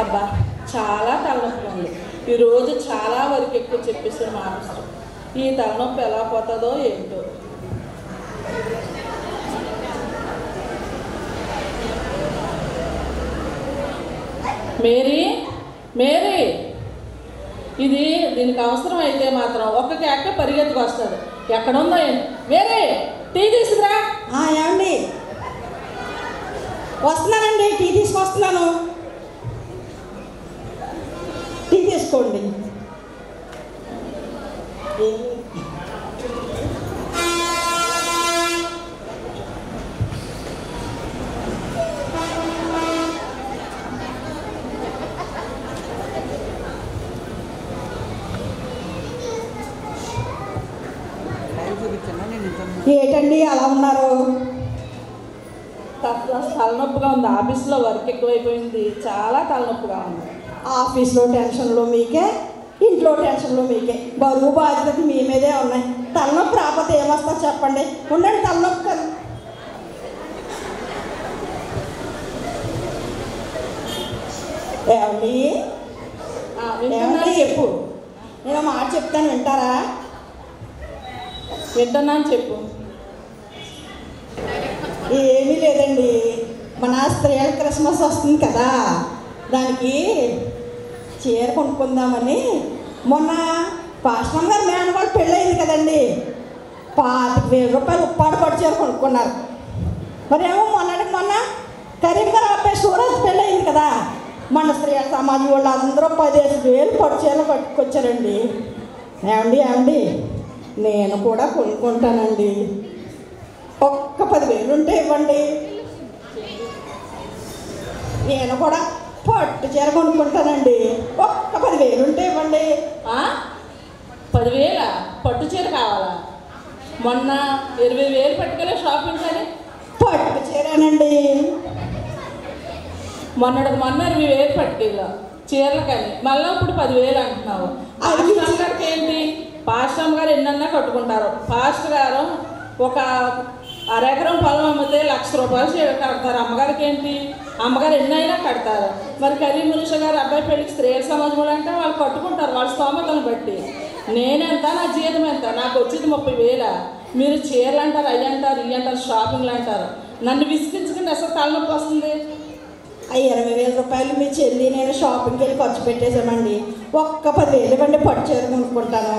అబ్బా చాలా తలనొప్పి ఉంది. ఈరోజు చాలా వరకు ఎక్కువ చెప్పేసాడు మాస్టర్. ఈ తలనొప్పి ఎలా పోతుందో ఏంటో. మేరీ మేరీ, ఇది దీనికి అవసరం అయితే మాత్రం ఒక్క కేక పరిగెత్తుకు వస్తుంది. ఎక్కడుందో ఏంటి? మేరీ టీ తీసుకురా. ఏమండి, వస్తున్నానండి, టీ తీసుకొస్తున్నాను. టీ తీసుకోండి. ఏంటండి అలా ఉన్నారు? తలనొప్పిగా ఉంది. ఆఫీస్లో వర్క్ ఎక్కువైపోయింది, చాలా తలనొప్పిగా ఉంది. ఆఫీస్లో టెన్షన్లో మీకే, ఇంట్లో టెన్షన్లో మీకే, బరువు బాధ్యత మీ మీదే ఉన్నాయి. తలనొప్పి రాకపోతే ఏమొస్తా చెప్పండి. ఉండండి, తలనొప్పి కదా. ఏమండి ఏమండి చెప్పు, నేను మాట చెప్తాను, వింటారా? వింటున్నాను, చెప్పు. ఏమీ లేదండి, మన స్త్రీల క్రిస్మస్ వస్తుంది కదా, దానికి చీర కొనుక్కుందామని మొన్న పాస్టమ్ గారు మేనవాళ్ళు పెళ్ళయింది కదండి, 25,000 రూపాయలు ఉప్పాడు పట్టు చీర కొనుక్కున్నారు. మరేమో మొన్న కరీంగారు అబ్బాయి సూరజ్ పెళ్ళయింది కదా, మన స్త్రీల సమాజం వాళ్ళు అందరూ 15,000 పట్టు చీరలు కట్టుకొచ్చారండి. ఏమండి నేను కూడా కొనుక్కుంటానండి, ఒక్క 10,000 ఉంటే ఇవ్వండి. నేను కూడా పట్టు చీర కొనుక్కుంటానండి, ఒక్క 10,000 ఉంటే ఇవ్వండి. 10,000 పట్టు చీర కావాలా? మొన్న 20,000 పట్టుకెళ్ళి షాపింగ్ కానీ పట్టు చీరేనండి. మొన్న 20,000 పట్టుకెళ్ళా చీరలు కానీ, మళ్ళీ ఇప్పుడు 10,000 అంటున్నావు. పాస్టమ్ గారికి ఏంటి? పాస్టమ్ గారు ఎన్నన్నా కట్టుకుంటారు. పాస్టర్ గారు ఒక అరెకరం పొలం అమ్మితే 1,00,000 రూపాయలు చీర కడతారు. అమ్మగారికి ఏంటి? అమ్మగారు ఎన్నైనా కడతారు. మరి కరీం మునిషా గారు అబ్బాయి పెళ్ళికి స్త్రీల సమాజంలో అంటే వాళ్ళు కట్టుకుంటారు వాళ్ళ స్తోమతను బట్టి. నేనెంత, నా జీతం ఎంత? నాకు వచ్చేది 30,000. మీరు చీరలు అంటారు, అవి అంటారు, ఇవి అంటారు, షాపింగ్లు అంటారు. నన్ను విసిగించుకుని అసలు తలనొప్పి వస్తుంది. 20,000 రూపాయలు మీ చెల్లి నేను షాపింగ్కి వెళ్ళి ఖర్చు పెట్టేశామండి, ఒక్క 10,000 ఇవ్వండి, పట్టు చీర కొనుక్కుంటాను.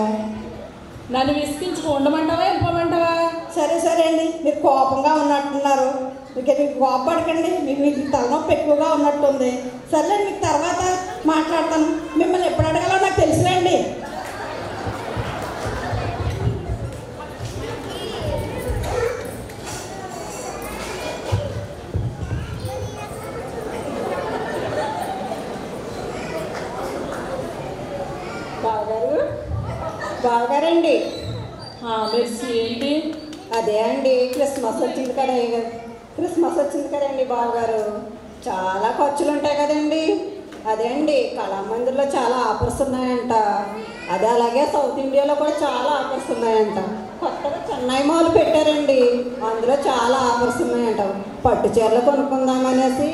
నన్ను విసిగించుకు ఉండమంటావా, వెళ్ళిపోమంటావా? సరే అండి, మీరు కోపంగా ఉన్నట్టున్నారు, మీకు కోపడకండి, మీకు తలనొప్పి ఎక్కువగా ఉన్నట్టుంది. సర్లే, మీకు తర్వాత మాట్లాడతాను. మిమ్మల్ని ఎప్పుడు అడగాలో నాకు తెలుసులేండి. బావగారండి. మెర్సీ ఏంటి? అదే అండి, క్రిస్మస్ వచ్చింది కదండి బావగారు, చాలా ఖర్చులు ఉంటాయి కదండి. అదే అండి, కళామందిర్లో చాలా ఆఫర్స్ ఉన్నాయంట. అదే అలాగే సౌత్ ఇండియాలో కూడా చాలా ఆఫర్స్ ఉన్నాయంట. కొత్తగా చెన్నై మాల్ పెట్టారండి, అందులో చాలా ఆఫర్స్ ఉన్నాయంట. పట్టు చీరలు కొనుక్కుందామనేసి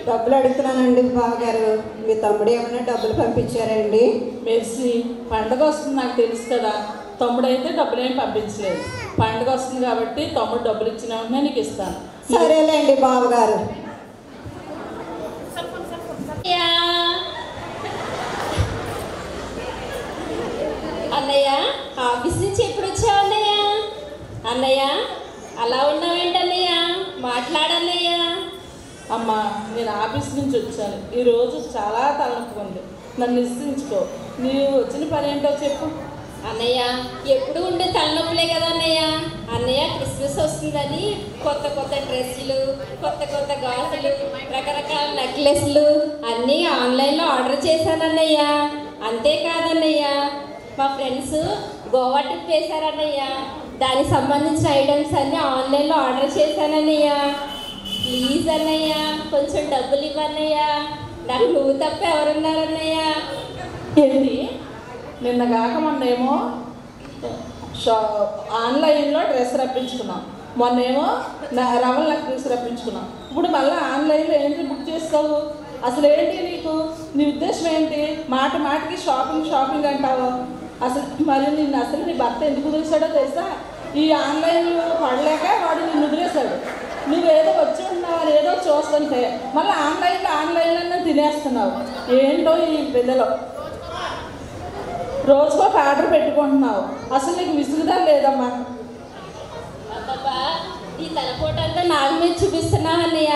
డబ్బులు అడుగుతున్నానండి బావగారు. మీ తమ్ముడు ఏమైనా డబ్బులు పంపించారండి? మెర్సీ, పండుగ వస్తుంది నాకు తెలుసు కదా. తమ్ముడు అయితే డబ్బులు ఏమి పంపించలేదు. పండుగ వస్తుంది కాబట్టి తమ్ముడు డబ్బులు ఇచ్చిన వెంటనే నీకు ఇస్తాను. సరేలేండి బావగారు. అన్నయ్య, ఆఫీస్ నుంచి ఎప్పుడు వచ్చావు అన్నయ్య? అన్నయ్య అలా ఉన్నావేంటన్నయ్య? మాట్లాడన్నయ్య. అమ్మా, నేను ఆఫీస్ నుంచి వచ్చాను. ఈరోజు చాలా తలనొప్పి ఉంది, నన్ను నిశ్చించుకో. నీవు వచ్చిన పని ఏంటో చెప్పు. అన్నయ్య, ఎప్పుడు ఉండే తలనొప్పులే కదా అన్నయ్య. అన్నయ్య, క్రిస్మస్ వస్తుందని కొత్త డ్రెస్సులు, కొత్త గాజులు, రకరకాల నెక్లెస్లు అన్నీ ఆన్లైన్లో ఆర్డర్ చేశానన్నయ్య. అంతేకాదన్నయ్య, మా ఫ్రెండ్స్ గోవా ట్రిప్ వేశారన్నయ్య, దానికి సంబంధించిన ఐటమ్స్ అన్నీ ఆన్లైన్లో ఆర్డర్ చేశానన్నయ్య. ప్లీజ్ అన్నయ్య, కొంచెం డబ్బులు ఇవ్వన్నయ్య. నాకు నువ్వు తప్ప ఎవరున్నారన్నయ్య? ఏంటి? నిన్న కాక మొన్నేమో ఆన్లైన్లో డ్రెస్ రప్పించుకున్నాం, మొన్నేమో రవల్ నెక్లెస్ రప్పించుకున్నాం. ఇప్పుడు మళ్ళీ ఆన్లైన్లో ఏంటి బుక్ చేస్తావు? అసలు ఏంటి నీకు నీ ఉద్దేశం ఏంటి? మాట మాటకి షాపింగ్ షాపింగ్ అంటావు. అసలు మరి నిన్ను అసలు నీ భర్త ఎందుకు వదిలేశాడో తెలుసా? ఈ ఆన్లైన్ పడలేక వాడు నిన్ను వదిలేశాడు. నువ్వేదో వచ్చి ఉన్నావు అని ఏదో చూస్తుంటే మళ్ళీ ఆన్లైన్లో తినేస్తున్నావు. ఏంటో ఈ పిల్లలు రోజుకో ఒక ఆర్డర్ పెట్టుకుంటున్నావు. అసలు నీకు విసుగుదా లేదమ్మా? అబ్బబ్బా, ఈ తలపోటంతా నాకు మీద చూపిస్తున్నావు అన్నయ్య.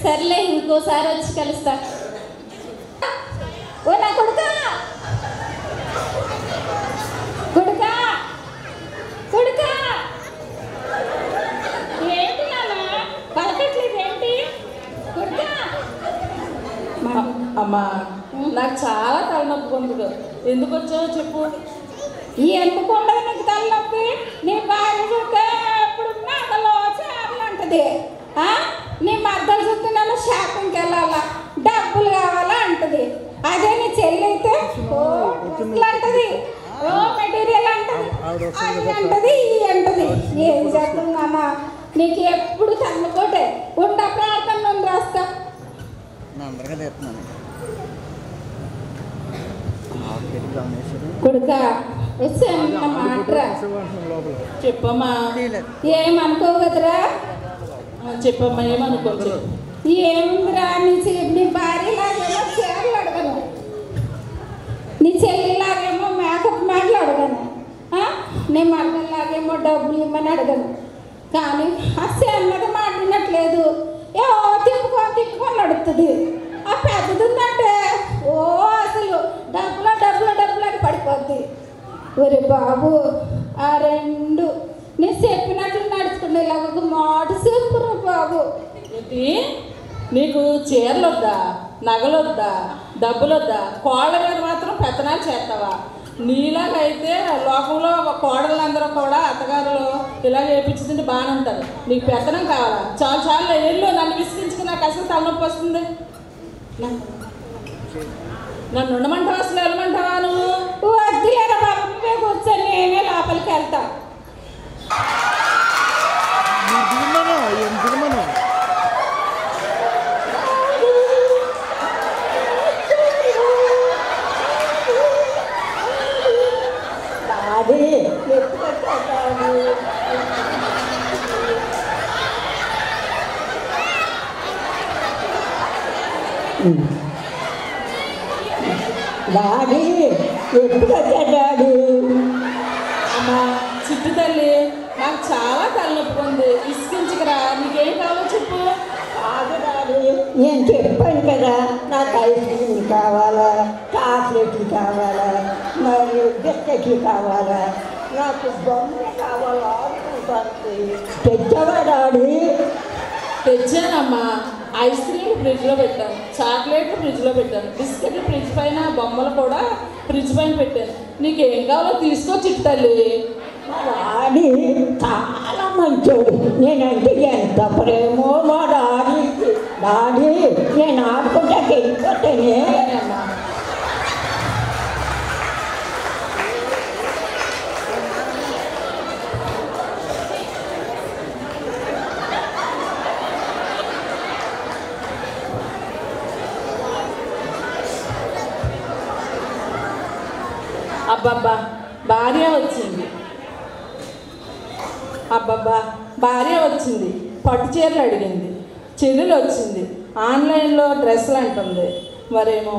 సర్లే, ఇంకోసారి వచ్చి కలుస్తా. ఓ నా కొడుకా కొడుకా కొడుకా, ఏంటి నాన్న పలకట్లేదు ఏంటి? కొడుకా అమ్మా, నాకు చాలా తలనొప్పి ఉంది. ఎందుకు వచ్చావో చెప్పు. ఎందుకు ఉండదు నీకు తలనొప్పి? నీ భార్య చూస్తే ఎప్పుడు నాదలో చేపలు అంటది. నీ మద్దలు చూస్తే నన్ను షాపింగ్కి వెళ్ళాలా, డబ్బులు కావాలా అంటది. అదే నీ చెల్లి అయితే ఓ డ్రెస్సులు అంటది, ఓ మెటీరియల్ అంటది, అది అంటది, ఈ అంటది. ఏం చేస్తున్నానా? నీకు ఎప్పుడు తన్నుకోటే ఉండ ప్రార్థన నుండి రాస్తా. కొడుకా వచ్చాను మాట్రా. చెప్పమ్మా. ఏమనుకోవు కదరా? చెప్పమ్మా, ఏమనుకోవచ్చు. ఏముందిరా, నీ భార్యలాగేమో చీరలు అడగను, నీ చెల్లిలాగేమో మేకప్ మేకలు అడగను, నీ మళ్ళలాగేమో డబ్బులు ఇమ్మని అడగను. కానీ అసలు అన్నది మాట్లాడట్లేదు. ఏ తిప్పుకొని నడుస్తుంది. ఆ పెద్దది ఉందంటే ఓ అసలు డబ్బులు డబ్బులు డబ్బులు అని పడిపోద్ది. ఒరే బాబు, ఆ రెండు నేను చెప్పినట్లు నడుచుకుంటే ఇలాగ ఒక మాట చెప్పురా బాబు. ఏంటి నీకు చీరలు వద్దా, నగలు వద్దా, డబ్బులు వద్దా? కోళ్ళ మీద మాత్రం పెత్తనాలు చేస్తావా? నీలాగైతే లోకంలో కోడళ్ళందరూ కూడా అత్తగారులు ఇలా వేయించుతుంటే బాగానే ఉంటారు. నీకు పెత్తనం కావాలా? చాలు చాలు ఏళ్ళు నన్ను విసిగించుకు. నాకు అసలు తలనొప్పి వస్తుంది. నన్ను ఉండమంటావా? అసలు వెళ్ళమంటావా? నువ్వు వద్దులేరా బాబు, నువ్వే కూర్చొని నేనే లోపలికి వెళ్తా. అది డాడీ ఎప్పుడు వచ్చాడు డాడీ? అమ్మా చిట్టు తల్లి, నాకు చాలా తలనొప్పి ఉంది. ఇసుకించుకురా. నీకేం కావాలో చెప్పు. కాదు డాడీ, నేను చెప్పాను కదా, నాకు ఐస్ క్రీమ్ కావాలా, చాక్లెట్లు కావాలా, మరియు బిస్కెట్లు కావాలా, నాకు బొమ్మలు కావాలా అనుకుంటాను. తెచ్చావా డాడీ? తెచ్చానమ్మా. ఐస్ క్రీమ్ ఫ్రిడ్జ్లో పెట్టాను, చాక్లెట్లు ఫ్రిడ్జ్లో పెట్టాను, బిస్కెట్లు ఫ్రిడ్జ్ పైన, బొమ్మలు కూడా ఫ్రిడ్జ్ పైన పెట్టాను. నీకేం కావాలో తీసుకో చిట్టు తల్లి. డాడీ చాలా మంచోడు. నేనంటే ఎంత ప్రేమో మా డాడీకి. డాడీ నేను ఆడుకుంటా వెళ్ళిపోతానే. అమ్మా అబ్బబ్బా, భార్య వచ్చింది. అబ్బబ్బా, భార్య వచ్చింది. పట్టు చీరలు అడిగింది. చెల్లెలు వచ్చింది. ఆన్లైన్లో డ్రెస్సులు అంటుంది. మరేమో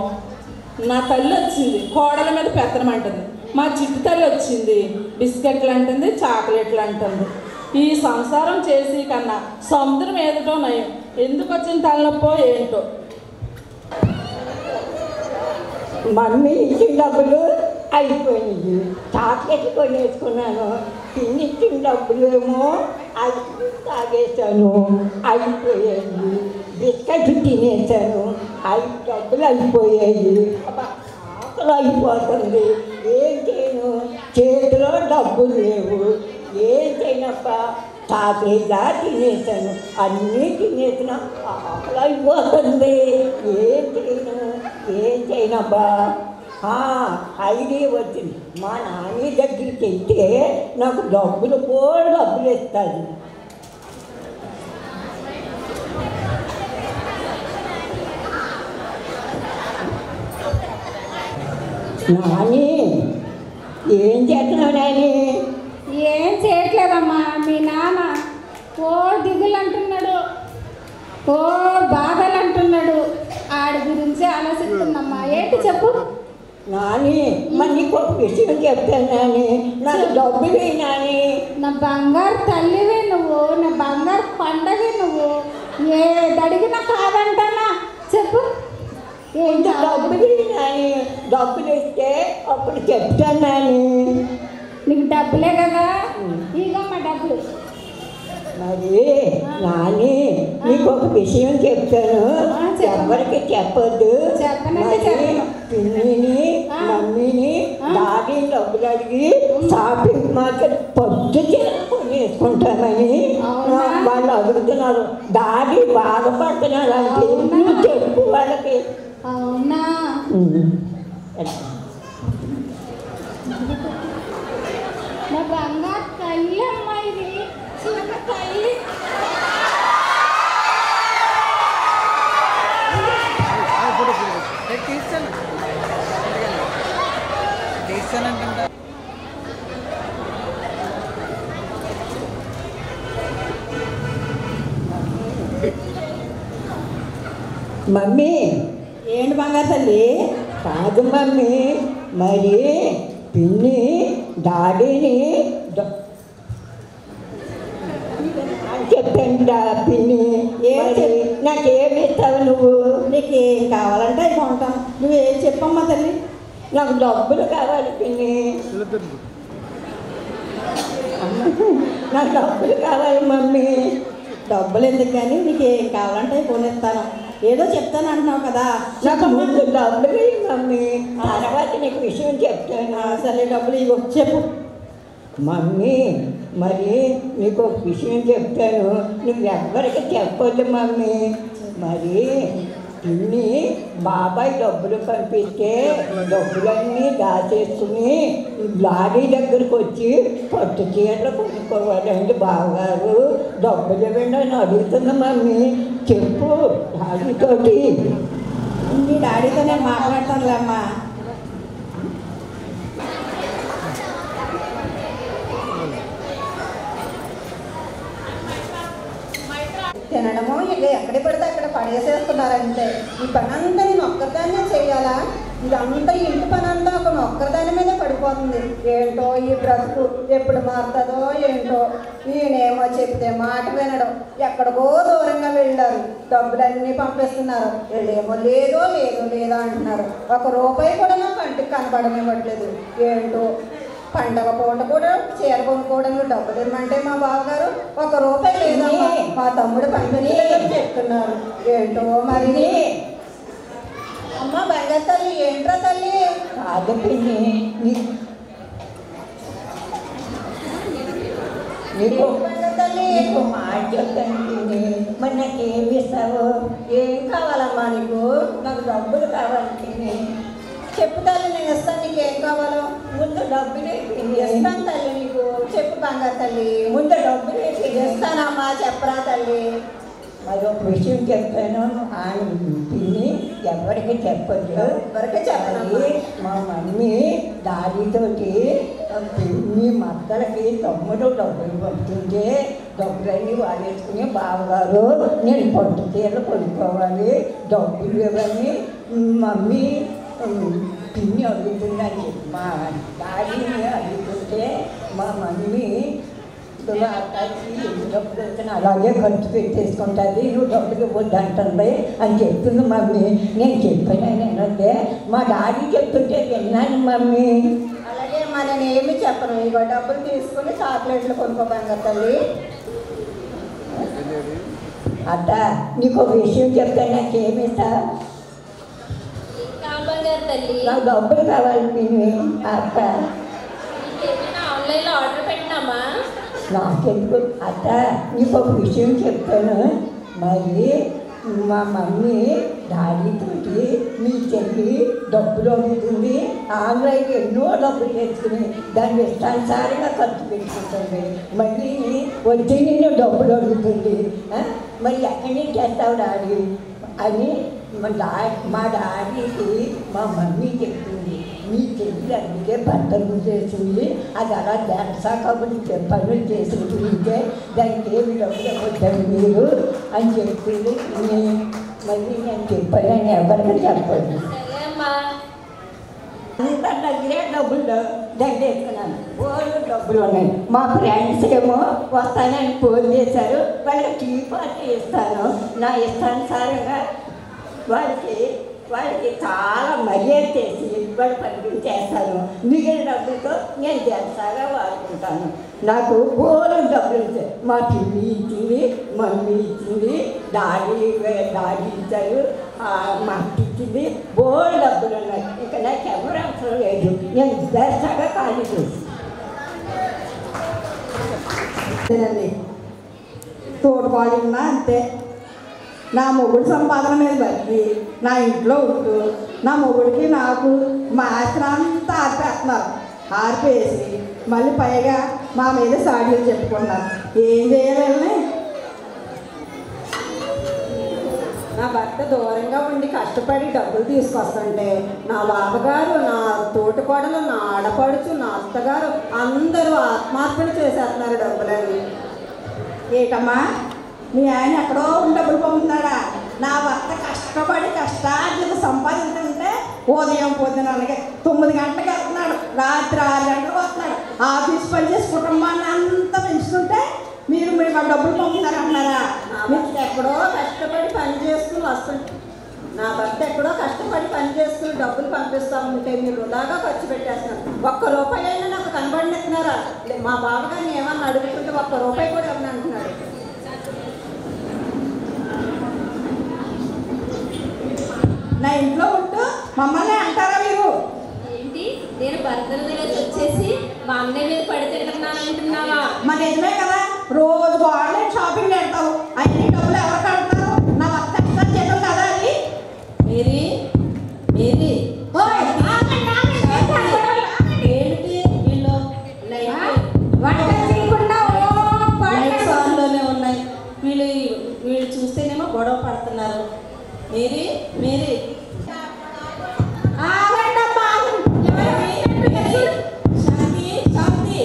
నా తల్లి వచ్చింది, కోడల మీద పెత్తనం అంటుంది. మా చిట్టు తల్లి వచ్చింది, బిస్కెట్లు అంటుంది, చాక్లెట్లు అంటుంది. ఈ సంసారం చేసి కన్నా సముద్రం ఏదటో నయం. ఎందుకు వచ్చిన తలనొప్పో ఏంటో. మమ్మీ ఇచ్చిన డబ్బులు అయిపోయినాయి. చాక్లెట్లు కొనేసుకున్నాను. ఇచ్చిన డబ్బులు ఏమో ఐస్ క్రీమ్ తాగేసాను, అయిపోయాయి. బిస్కెట్ తినేసాను, డబ్బులు అయిపోయాయి. ఆకలి అయిపోతుంది. ఏం చేయను, చేతిలో డబ్బులు లేవు. ఏం చేయనప్పా, చాక్లెట్లా తినేసాను, అన్నీ తినేసిన. ఆకలి అయిపోతుంది. ఏం చేయనబ్బా. ఐడియా వచ్చింది. మా నాన్న దగ్గరికి వెళ్తే నాకు డబ్బులు ఇస్తుంది. నాని ఏం చేస్తున్నావు నాని? ఏం చేయట్లేదమ్మా. మీ నాన్న ఓ దిగులు అంటున్నాడు, ఓ బాధలు అంటున్నాడు. ఆడి గురించి ఆలోచిస్తుందమ్మా. ఏంటి చెప్పు. నాని మరి నీకు ఒక విషయం చెప్తాను నాని, నాకు డబ్బులు నాని. నా బంగారు తల్లివే నువ్వు, నా బంగారు పండగే నువ్వు. ఏదడిగినా కాదంటానా చెప్పు. ఏంటి డబ్బులు నాని? డబ్బులు ఇస్తే అప్పుడు చెప్తాను నాని. నీకు డబ్బులే కదా, ఇగమ్మా డబ్బులు. మరి నాని నీకు ఒక విషయం చెప్తాను, ఎవరికి చెప్పొద్దు. పిన్నిని మమ్మీని డాడీ డబ్బులు అడిగి షాపింగ్ మార్కెట్ పొద్దు కొనేసుకుంటామని వాళ్ళు అడుగుతున్నారు. డాడీ బాధపడుతున్నారు అంటే నువ్వు చెప్పు వాళ్ళకి. అవునా? నా బంగారు తల్లి అమ్మా, ఇది చిన్న తల్లి. మమ్మీ ఏంటి బంగారు తల్లి? కాదు మమ్మీ, మరి పిన్ని డాడీని చెప్పండి పిన్ని. నాకేమి ఇస్తావు నువ్వు? నీకు ఏం కావాలంటే అది కొంటాం. నువ్వేం చెప్పమ్మా తల్లి? నాకు డబ్బులు కావాలి పిన్ని, నాకు డబ్బులు కావాలి మమ్మీ. డబ్బులు ఎందుకు కానీ నీకు ఏం కావాలంటే కొనిస్తాను. ఏదో చెప్తాను అంటున్నావు కదా, నాకు ముందు డబ్బులు మమ్మీ, తర్వాత నీకు విషయం చెప్తాను. సరే డబ్బులు ఇవ్వు, చెప్పు. మమ్మీ మరి నీకు ఒక విషయం చెప్తాను, నువ్వు ఎవ్వరికి చెప్పొద్దు మమ్మీ. మరి పిన్ని బాబాయ్ డబ్బులు పంపిస్తే డబ్బులన్నీ దాచేసుకుని లారీ దగ్గరికి వచ్చి పట్టు చీరలు కొనుక్కోవాలండి. బావగారు డబ్బులు ఇవ్వండి అని అడుగుతున్నా మమ్మీ, చెప్పు డాడీతోటి. మీ డాడీతో నేను మాట్లాడతానులేమ్మా. తినడము ఇక ఎక్కడ పడితే అక్కడ పడేసేస్తున్నారంటే ఈ పని అంతా నేను ఒక్కదాన్నే చేయాలా? ఇదంతా ఇంటి పని అంతా ఒక ఒక్కదాని మీదే పడిపోతుంది. ఏంటో ఈ బ్రతుకు ఎప్పుడు మారుతుందో ఏంటో. ఈయనేమో చెప్తే మాట వినడం, ఎక్కడికో దూరంగా వెళ్ళారు, డబ్బులన్నీ పంపిస్తున్నారు. వీళ్ళేమో లేదో లేదో లేదో అంటున్నారు. ఒక రూపాయి కూడా నా కంటికి కనపడనివ్వట్లేదు. ఏంటో పండగ పూట కూడా చీర కొనుక్కోవడానికి డబ్బులు ఇమ్మంటే మా బావగారు ఒక రూపాయి లేదమ్మా మా తమ్ముడు పంపిణీ చెప్తున్నారు. ఏంటో మరి. అమ్మ బంగారు తల్లి, ఏంట్రా తల్లి? కాదు పిన్ని, నీకు బంగారు తల్లి నీకు మాట చెప్తాను పిన్ని. మరి నాకేమి ఇస్తావు? ఏం కావాలమ్మా నీకు? నాకు డబ్బులు కావాలి పిన్ని. చెప్పు తల్లి, నేను ఇస్తాను. నీకేం కావాలో? ముందు డబ్బులు ఇస్తాను తల్లి నీకు. చెప్పు బంగారు తల్లి, ముందు డబ్బులు ఇస్తానమ్మా. చెప్పరా తల్లి. మరి ఒక విషయం చెప్తాను, ఆయన పిన్ని ఎవరికి చెప్పద్దు. ఎవరికి చెప్పాలి? మా మమ్మీ డాడీతోటి మీ మక్కలకి తమ్ముడు డబ్బులు పంపుతుంటే డబ్బులన్నీ వాడేసుకుని బావగారు నేను పట్టు చీరలు కొనుక్కోవాలి, డబ్బులు ఇవ్వని మమ్మీ పిన్ని అడుగుతుందని చెప్పి మా డాడీని అడుగుతుంటే మా మమ్మీ డబ్బులు వస్తున్నా అలాగే ఖర్చు పెట్టేసుకుంటుంది, నువ్వు డబ్బులు ఇవ్వద్దు అంటుంది అని చెప్తుంది మమ్మీ. నేను చెప్పాను నేనంటే మా డాడీ చెప్తుంటే విన్నాను మమ్మీ. అలాగే మా నేను ఏమి చెప్పను. ఇగో డబ్బులు తీసుకుని చాక్లెట్లు కొనుక్కోబాను తల్లి. అత్త నీకు ఒక విషయం చెప్తాను, నాకేమి ఇస్తా? నాకు డబ్బులు కావాలి పిన్ని. అత్త ఆన్లైన్లో ఆర్డర్ పెట్టినామా? నాకెందుకు అత్త, నీకు ఒక విషయం చెప్తాను. మరి మా మమ్మీ డాడీతోటి మీ చెల్లి డబ్బులు అడుగుతుంది, ఆన్లైన్ ఎన్నో డబ్బులు తెచ్చుకుని దాన్ని ఇష్టానుసారంగా ఖర్చు పెట్టుకుంటుంది. మళ్ళీ వచ్చి నేను డబ్బులు అడుగుతుంది. మరి ఎక్కడి నుంచి చేస్తావు డాడీ అని మా డాడీకి మా మమ్మీ చెప్తుంది, మీ చెల్లి అందుకే బట్టలు చేసింది, అది అలా దర్శా కాబట్టి పనులు చేసిన గురించే దానికి ఏమి డబ్బులు వద్దండి మీరు అని చెప్తుంది. మళ్ళీ నేను చెప్పానని ఎవరికి చెప్పండి. అంత దగ్గరే డబ్బులు దగ్గరేసుకున్నాను. ఓళ్ళు డబ్బులు ఉన్నాయి. మా ఫ్రెండ్స్ ఏమో వస్తానని ఫోన్ చేశారు, వాళ్ళకి టీ పార్టీ ఇస్తాను, నా ఇష్టానుసారంగా వాళ్ళకి చాలా మర్యాద చేసి వాళ్ళు పంపించేస్తాను. మిగిలిన డబ్బులతో నేను జలసాగా వాడుకుంటాను. నాకు బోలు డబ్బులు ఇచ్చారు. మా పిల్లి ఇచ్చింది, మమ్మీ ఇచ్చింది, డాడీ ఇచ్చారు, మా అక్క ఇచ్చింది, బోలు డబ్బులు ఉన్నాయి. ఇక నాకు ఎవరు అవసరం లేదు. నేను జలసాగా ఖాళీ చేసి తోడుకోవాలి ఉన్నా అంతే. నా మొగుడు సంపాదన మీద బట్టి నా ఇంట్లో ఉంటూ నా మొగుడికి నాకు మా ఆస్తినంతా ఆర్పేస్తున్నారు. ఆర్పేసి మళ్ళీ పైగా మా మీద సాడీలు చెప్పుకున్నారు. ఏం చేయాలని? నా భర్త దూరంగా ఉండి కష్టపడి డబ్బులు తీసుకొస్తుంటే నా బాబగారు, నా తోటికోడలు, నా ఆడపడుచు, నా అత్తగారు అందరూ ఆత్మార్పణ చేసేస్తున్నారు డబ్బులని. ఏటమ్మా మీ ఆయన ఎక్కడో డబ్బులు పంపుతున్నాడా? నా భర్త కష్టపడి కష్టార్జిత సంపాదించుంటే ఉదయం పొద్దున 9 గంటలకు వెళ్తున్నాడు, రాత్రి 6 గంటలకు వస్తున్నాడు. ఆఫీస్ పని చేసి కుటుంబాన్ని అంతా పెంచుతుంటే మీరు డబ్బులు పంపుతున్నారు అంటున్నారా? నా భర్త ఎక్కడో కష్టపడి పని చేసుకుని వస్తుంటే డబ్బులు పంపిస్తూ ఉంటే మీరు ఇలాగా ఖర్చు పెట్టేస్తున్నారు. ₹1 అయినా నాకు కనబడినట్టున్నారా? మా బాబుగారిని ఏమన్నా అడుగుతుంటే ₹1 కూడా ఏమన్నా అంటున్నాడు. నా ఇంట్లో ఉంటూ మమ్మల్ని అంటారా మీరు? ఏంటి నేను భర్తల దగ్గర వచ్చేసి మా అన్నయ్య మీద పడి తింటున్నాను అంటున్నావా? మరి నిజమే కదా, రోజు ఆన్లైన్ షాపింగ్ పెడతావు, అన్ని డబ్బులు ఎవరు కడతారు? నా భర్త ఎక్స్ట్రా చేయడం కదా అది. మేరీ మేరీ ఏంటి వీళ్ళు లైట్స్ ఆన్లోనే ఉన్నాయి. వీళ్ళు చూస్తేనేమో గొడవ పడుతున్నారు. మేరీ మేరీ శాంతి శాంతి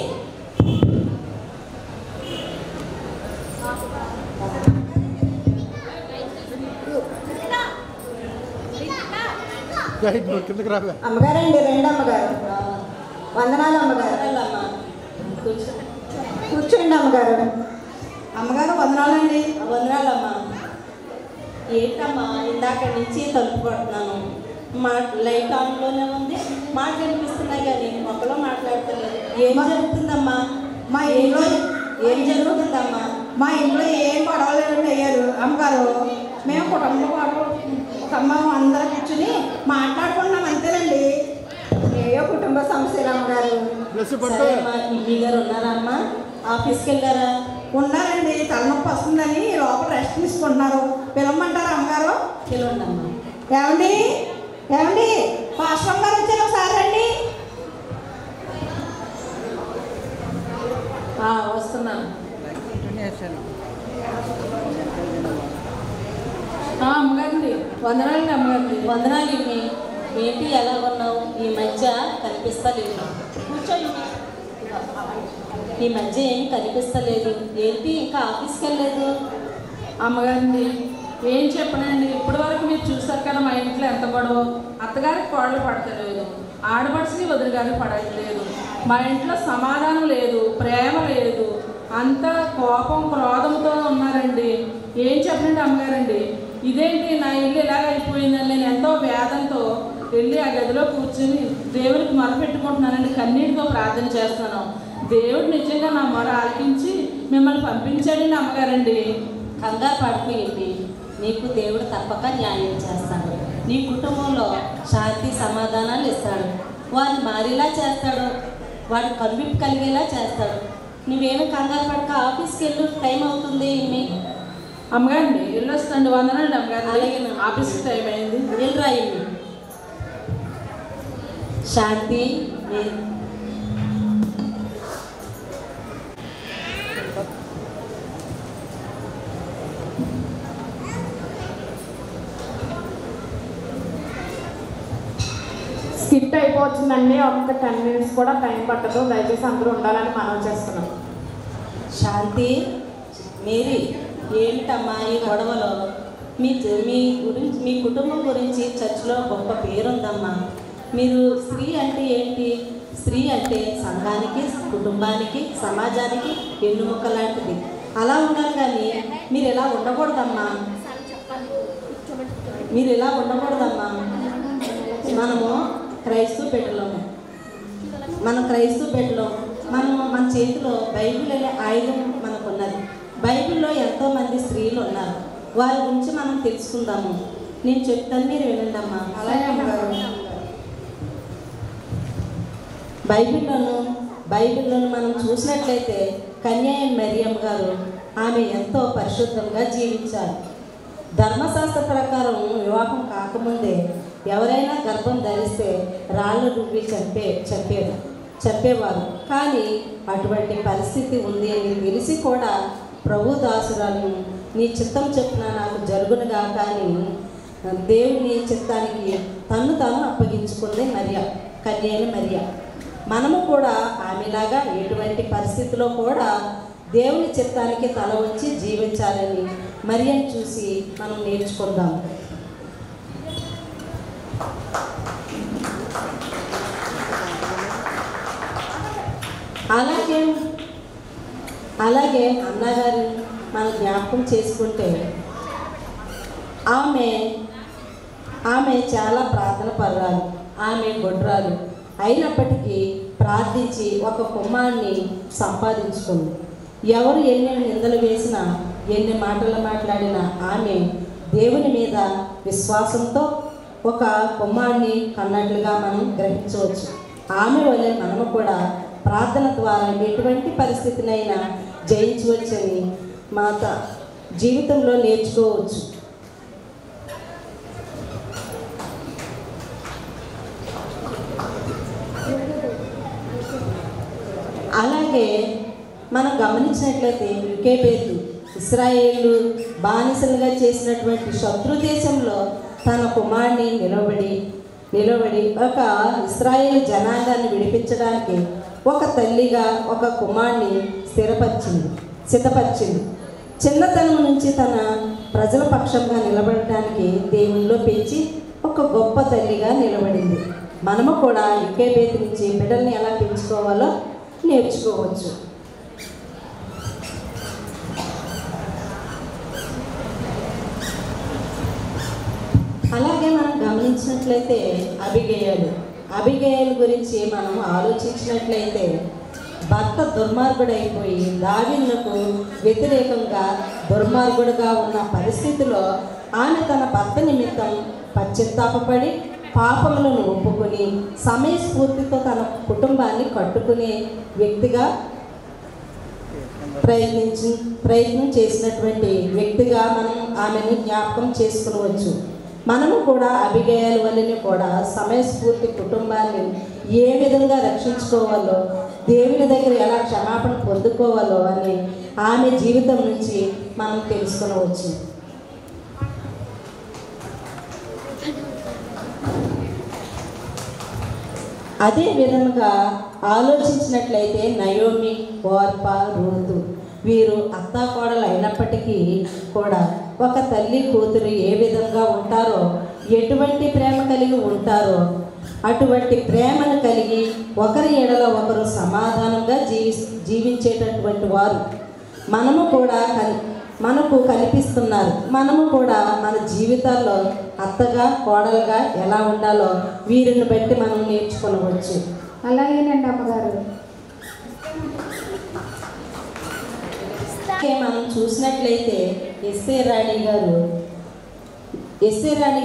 అమ్మగారండి, రెండు అమ్మగారు. వందనాలు అమ్మగారు. కూర్చోండి అమ్మగారు. అమ్మగారు వందనాలండి. వందనాలమ్మా. ఏంటమ్మా ఇందాక నుంచి తలుపు పడుతున్నాను, లైట్ ఆన్లోనే ఉంది, మాట వినిపిస్తున్నాయి కానీ ఒకలో మాట్లాడతలేదు. ఏం జరుగుతుందమ్మా? మా ఇంట్లో ఏం జరుగుతుందమ్మా? మా ఇంట్లో ఏం గొడవలు అయ్యారు అమ్మగారు. మేము కుటుంబం అందరూ కూర్చుని మాట్లాడుకున్నాం అంతేనండి. ఏయో కుటుంబ సమస్యలు అమ్మగారు. ఇవి గారు ఉన్నారా అమ్మా? ఆఫీస్కి వెళ్ళారా? ఉన్నారండి, తలనొప్పి వస్తుందని లోపల రెస్ట్ తీసుకుంటున్నారు. పిలవమంటారా అమ్మగారు? పిలవండి అమ్మా. ఏమండి ఏమండి పాస్టర్ గారు వచ్చారు, ఒకసారి రండి. వస్తున్నాను. అమ్మగారండి వందనాలండి. అమ్మగారండి వందనాలు. ఇవి ఏంటి ఎలా ఉన్నావు? ఈ మధ్య కనిపిస్తలేదు. కూర్చోండి. ఈ మధ్య ఏమి కనిపిస్తలేదు. ఏంటి ఇంకా ఆఫీస్కి వెళ్ళలేదు? అమ్మగారండి ఏం చెప్పనండి, ఇప్పటి వరకు మీరు చూస్తారు కదా మా ఇంట్లో ఎంత గొడవ. అత్తగారికి కోడలు పడతలేదు, ఆడపడిచి వదిలిగారికి పడట్లేదు. మా ఇంట్లో సమాధానం లేదు, ప్రేమ లేదు, అంతా కోపం క్రోధంతో ఉన్నారండి. ఏం చెప్పనండి అమ్మగారండి. ఇదేంటి నా ఇల్లు ఇలాగ అయిపోయిందని నేను ఎంతో వేదంతో వెళ్ళి ఆ గదిలో కూర్చుని దేవుడికి మొరపెట్టుకుంటున్నానండి. కన్నీటితో ప్రార్థన చేస్తున్నాను. దేవుడు నిజంగా నా మొర ఆలకించి మిమ్మల్ని పంపించాడండి అమ్మగారండి. కంగారు పడిపోయింది. నీకు దేవుడు తప్పక న్యాయం చేస్తాడు. నీ కుటుంబంలో శాంతి సమాధానాలు ఇస్తాడు. వారిని మారేలా చేస్తాడు. వాడు కనువిప్పు కలిగేలా చేస్తాడు. నువ్వేమీ కంగారు పడక ఆఫీస్కి వెళ్ళు, టైం అవుతుంది. అమ్మగారండి వెళ్ళొస్తాండి. వందనండి అమ్మగారు. అలాగే ఆఫీస్కి టైం అయింది, వెళ్ళరా. శాంతి స్కిట్ అయిపోతుందండి. ఒక్క 10 minutes కూడా టైం పట్టదు. దయచేసి అందరూ ఉండాలని మనవి చేస్తున్నాం. శాంతి, మేరీ, ఏమిటమ్మా ఈ గొడవలో? మీ గురించి, మీ కుటుంబం గురించి చర్చిలో గొప్ప పేరుందమ్మా. మీరు స్త్రీ అంటే ఏంటి? స్త్రీ అంటే సంఘానికి, కుటుంబానికి, సమాజానికి వెన్నుముక్క లాంటిది. అలా ఉండాలి కానీ మీరు ఇలా ఉండకూడదమ్మా. మీరు ఇలా ఉండకూడదమ్మా. మనము క్రైస్తవ బిడ్డలము. మన చేతిలో బైబిల్ అనే ఆయుధం మనకున్నది. బైబిల్లో ఎంతోమంది స్త్రీలు ఉన్నారు. వారి గురించి మనం తెలుసుకుందాము. నేను చెప్తాను, మీరు వినండి అమ్మా. అలాగే అమ్మగారు, బైబిల్లోను మనం చూసినట్లయితే కన్యాయ మరియమ్మ గారు ఆమె ఎంతో పరిశుద్ధంగా జీవించారు. ధర్మశాస్త్ర ప్రకారం వివాహం కాకముందే ఎవరైనా గర్భం ధరిస్తే రాళ్ళు రువ్వి చంపేవారు. కానీ అటువంటి పరిస్థితి ఉంది అని తెలిసి కూడా ప్రభు దాసురాలను నీ చిత్తం చెప్పిన నాకు జరుగునుగా కానీ దేవుని చిత్తానికి తను తాను అప్పగించుకుంది కన్యైన మరియ. మనము కూడా ఆమెలాగా ఎటువంటి పరిస్థితిలో కూడా దేవుని చిత్తానికి తల వంచి జీవించాలని మరియని చూసి మనం నేర్చుకుందాం. అలాగే అన్నగారు మనం జ్ఞాపకం చేసుకుంటే ఆమె చాలా ప్రార్థన పర్రాలు, ఆమె గొడ్రాలు అయినప్పటికీ ప్రార్థించి ఒక కుమారుని సంపాదించుకుంది. ఎవరు ఎన్ని నిందలు వేసినా, ఎన్ని మాటలు మాట్లాడినా ఆమె దేవుని మీద విశ్వాసంతో ఒక కుమారుని కన్నట్లుగా మనం గ్రహించవచ్చు. ఆమె వలె మనము కూడా ప్రార్థన ద్వారా ఎటువంటి పరిస్థితినైనా జయించవచ్చని మాత జీవితంలో నేర్చుకోవచ్చు. అలాగే మనం గమనించినట్లయితే యోకేబేతు ఇశ్రాయేలు బానిసలుగా చేసినటువంటి శత్రు దేశంలో తన కుమారుని నిలబడి ఒక ఇశ్రాయేలు జనాంగాన్ని విడిపించడానికి ఒక తల్లిగా ఒక కుమారుని సిద్ధపరిచింది. చిన్నతనం నుంచి తన ప్రజల పక్షంగా నిలబడటానికి దేవునిలో పెంచి ఒక గొప్ప తల్లిగా నిలబడింది. మనము కూడా యోకేబేతు నుంచి బిడ్డల్ని ఎలా పెంచుకోవాలో నేర్చుకోవచ్చు. అలాగే మనం గమనించినట్లయితే అబిగయలు గురించి మనం ఆలోచించినట్లయితే భర్త దుర్మార్గుడైపోయి దావీదుకు వ్యతిరేకంగా దుర్మార్గుడుగా ఉన్న పరిస్థితిలో ఆమె తన భర్త నిమిత్తం పశ్చాత్తాపపడి పాపములను ఒప్పుకొని సమయస్ఫూర్తితో తన కుటుంబాన్ని కట్టుకునే వ్యక్తిగా ప్రయత్నం చేసినటువంటి వ్యక్తిగా మనం ఆమెను జ్ఞాపకం చేసుకునవచ్చు. మనము కూడా అబిగయలు వలన కూడా సమయస్ఫూర్తి కుటుంబాన్ని ఏ విధంగా రక్షించుకోవాలో, దేవుని దగ్గర ఎలా క్షమాపణ పొందుకోవాలో అని ఆమె జీవితం నుంచి మనం తెలుసుకునవచ్చు. అదే విధంగా ఆలోచించినట్లయితే నయోమి, ఓర్పా, రూతు వీరు అత్తాకోడలు అయినప్పటికీ కూడా ఒక తల్లి కూతురు ఏ విధంగా ఉంటారో, ఎటువంటి ప్రేమ కలిగి ఉంటారో అటువంటి ప్రేమను కలిగి ఒకరి ఎడల ఒకరు సమాధానంగా జీవించేటటువంటి వారు మనకు కనిపిస్తున్నారు. మనము కూడా మన జీవితాల్లో అత్తగా కోడలుగా ఎలా ఉండాలో వీరిని బట్టి మనం నేర్చుకోవచ్చు. అలాగేనండి అమ్మగారు. మనం చూసినట్లయితే ఎస్ఏ రాణి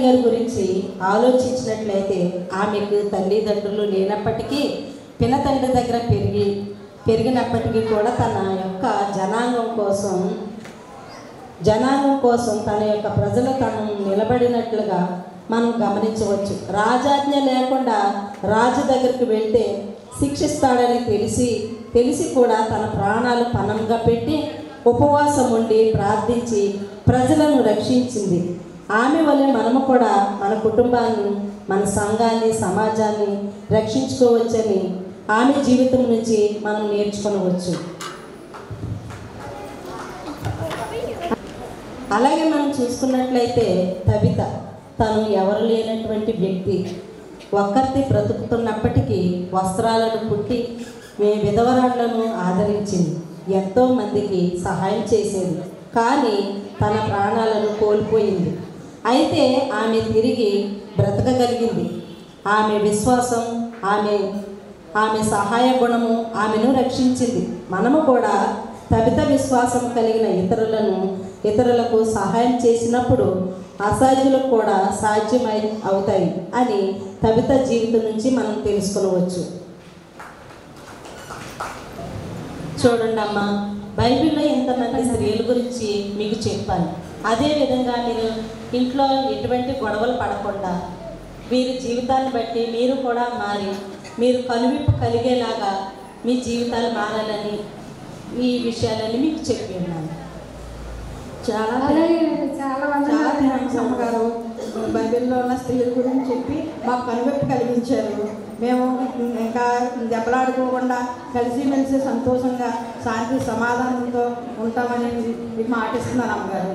గారి గురించి ఆలోచించినట్లయితే ఆమెకు తల్లిదండ్రులు లేనప్పటికీ పినతండ్రి దగ్గర పెరిగినప్పటికీ కూడా తన యొక్క జనాంగం కోసం తన యొక్క ప్రజలు తను నిలబడినట్లుగా మనం గమనించవచ్చు. రాజాజ్ఞ లేకుండా రాజు దగ్గరికి వెళ్తే శిక్షిస్తాడని తెలిసి కూడా తన ప్రాణాలు పణంగా పెట్టి ఉపవాసం ఉండి ప్రార్థించి ప్రజలను రక్షించింది. ఆమె వలె మనము కూడా మన కుటుంబాన్ని, మన సంఘాన్ని, సమాజాన్ని రక్షించుకోవచ్చని ఆమె జీవితం నుంచి మనం నేర్చుకోవచ్చు. అలాగే మనం చూసుకున్నట్లయితే తబిత తను ఎవరు లేనటువంటి వ్యక్తి, ఒక్కరితి బ్రతుకుతున్నప్పటికీ వస్త్రాలను కుట్టి విధవరాళ్లను ఆదరించింది, ఎంతో మందికి సహాయం చేసేది. కానీ తన ప్రాణాలను కోల్పోయింది. అయితే ఆమె తిరిగి బ్రతకగలిగింది. ఆమె విశ్వాసం, ఆమె సహాయ గుణము ఆమెను రక్షించింది. మనము కూడా తబిత విశ్వాసం కలిగిన ఇతరులకు సహాయం చేసినప్పుడు అసాధ్యులకు కూడా సాధ్యమై అవుతాయి అని తబిత జీవితం నుంచి మనం తెలుసుకోవచ్చు. చూడండి అమ్మ, బైబిల్లో ఎంతమంది స్త్రీల గురించి మీకు చెప్పాను. అదేవిధంగా మీరు ఇంట్లో ఎటువంటి గొడవలు పడకుండా వీరి జీవితాన్ని బట్టి మీరు కూడా మారి మీరు కనువిప్పు కలిగేలాగా మీ జీవితాలు మారాలని ఈ విషయాలన్నీ మీకు చెప్పి ఉన్నాను. చాలా థ్యాంక్స్ అమ్మగారు. బైబిల్లో ఉన్న స్త్రీల గురించి చెప్పి మాకు కనువిప్పు కలిగించారు. మేము ఇంకా దెబ్బలాడుకోకుండా కలిసిమెలిసి సంతోషంగా శాంతి సమాధానంతో ఉంటామని మీకు మాటిస్తున్నాను అమ్మగారు.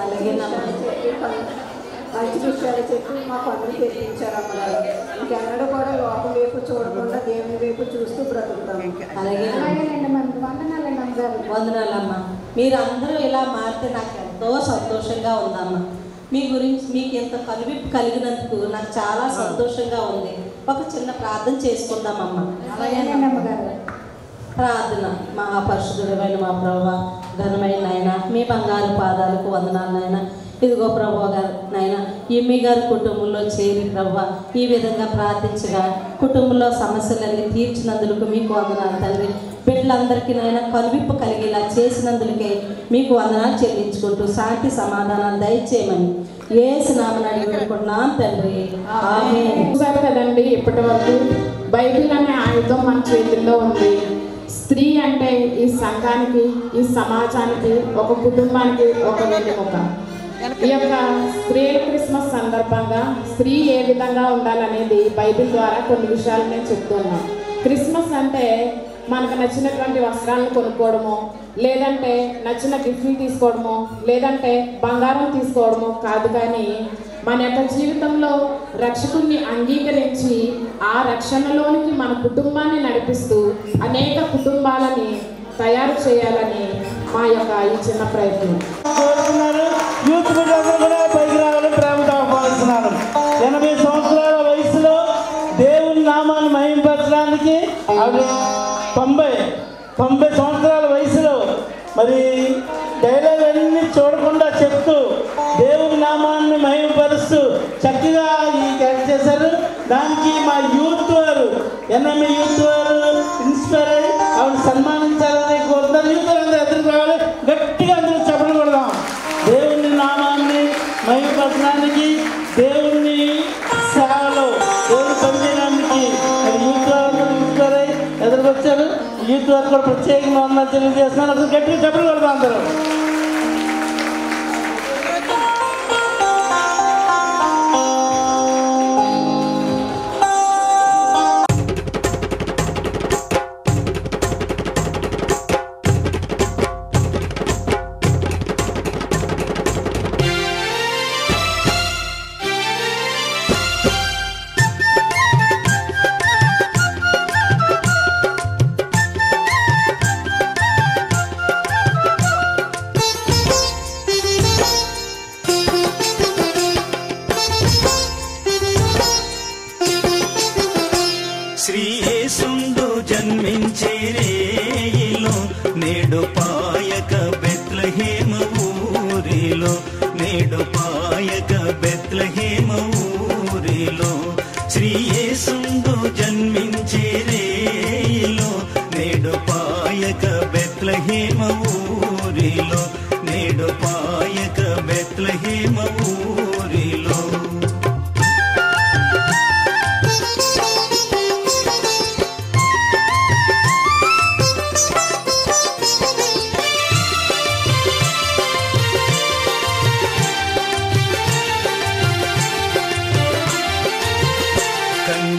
అలాగే మంచి విషయాలు చెప్పి మా పనులు తెప్పించారు అమ్మగారు. ఇంకెన్నడూ కూడా లోపం వైపు చూడకుండా దేవుని వైపు చూస్తూ బ్రతుకుతాము. అలాగే వందనాలమ్మా. మీరు అందరూ ఇలా మారితే నాకు ఎంతో సంతోషంగా ఉందమ్మా. మీ గురించి మీకు ఎంత కనువిప్పు కలిగినందుకు నాకు చాలా సంతోషంగా ఉంది. ఒక చిన్న ప్రార్థన చేసుకుందామమ్మా. ప్రార్థన. మహాపరిశుద్ధుడైన మా ప్రభువా, ఘనమైన నాయన, మీ బంగారు పాదాలకు వందనాలు నాయన. ఇదిగో ప్రభువా గారు నాయన, ఎమ్మి గారి కుటుంబంలో చేరి ప్రభువా ఈ విధంగా ప్రార్థించగా కుటుంబంలో సమస్యలన్నీ తీర్చినందుకు మీకు వందనాలు తండ్రి. బిడ్డలందరికీ నాయన కనువిప్పు కలిగేలా చేసినందుకే మీకు వందనాలు చెల్లించుకుంటూ శాంతి సమాధానాలు దయచేయమని యేసు నామమున అడుగుతున్నాం తండ్రి, ఆమేన్. చూసారు కదండి, ఇప్పటి వరకు బైబిల్ అనే ఆయుధం మన చేతుల్లో ఉంది. స్త్రీ అంటే ఈ సంఘానికి, ఈ సమాజానికి, ఒక కుటుంబానికి ఒక వెన్నెముక. ఈ యొక్క స్త్రీల క్రిస్మస్ సందర్భంగా స్త్రీ ఏ విధంగా ఉండాలనేది బైబిల్ ద్వారా కొన్ని విషయాలు నేను చెప్తున్నాను. క్రిస్మస్ అంటే మనకు నచ్చినటువంటి వస్త్రాలను కొనుక్కోవడము, లేదంటే నచ్చిన గిఫ్ట్లు తీసుకోవడము, లేదంటే బంగారం తీసుకోవడము కాదు. కానీ మన యొక్క జీవితంలో రక్షకుడిని అంగీకరించి ఆ రక్షణలోనికి మన కుటుంబాన్ని నడిపిస్తూ అనేక కుటుంబాలని తయారు చేయాలని మా యొక్క ఈ చిన్న ప్రయత్నం. యూత్ బిడ్డలందరూ కూడా పైకి రావాలని ప్రేమతో ఆహ్వానిస్తున్నాను. 80 సంవత్సరాల వయసులో దేవుని నామాన్ని మహింపరచడానికి 90 సంవత్సరాల వయసులో మరి డైలాగ్ అన్ని చూడకుండా చెప్తూ దేవుని నామాన్ని మహిమపరుస్తూ చక్కగా ఈ క్యాచ్ చేశారు. దానికి మా యూత్ వారు, ఎన్ఎంఈ యూత్ వారు ఇన్స్పైర్ అయ్యి ఆవిడ సన్మానించాలని కోరుతున్నారు. యూత్ అందరూ ఎదురు రావాలి, గట్టిగా అందరూ చెప్పడం కొడదాం. దేవుని నామాన్ని మహిమపరచడానికి, దేవుని సేవలో దేవుని పనిచేయడానికి యూత్ వారు ఇన్స్పైర్ అయ్యి ఎదురుకొచ్చారు. యూత్ వారు కూడా ప్రత్యేకంగా ఉందని తెలియజేస్తున్నారు. అసలు గట్టిగా చెప్పడం కొడదాం అందరూ.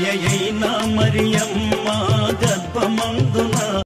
మాయయైన మరియమ్మ